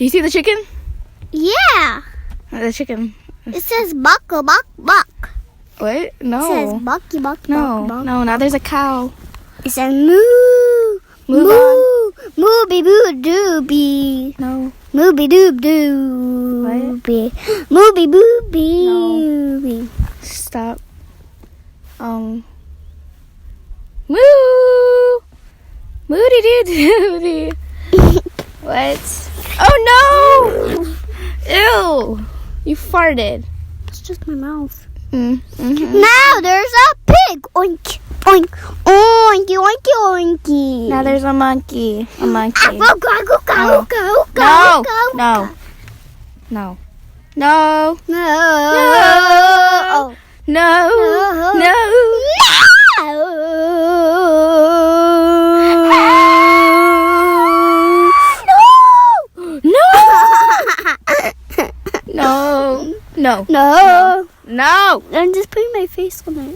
Do you see the chicken? Yeah. The chicken. It says buck, buck, buck. What? No. It says bucky, buck, No. buck, buck. No. Now there's a cow. It says moo. Move Moo. Mooby boo doobie. No. Mooby doob doobie. Mooby boobie. Stop. Moo. Moody doody. What? Oh no! Ew! You farted. It's just my mouth. Mm-hmm. Now there's a pig. Oink, oink, oinky, oinky, oinky. Now there's a monkey. A monkey. Go, go, go, go, go, No. go. No. No. No. No. No. No. No. No. No. No. No. I'm just putting my face on it.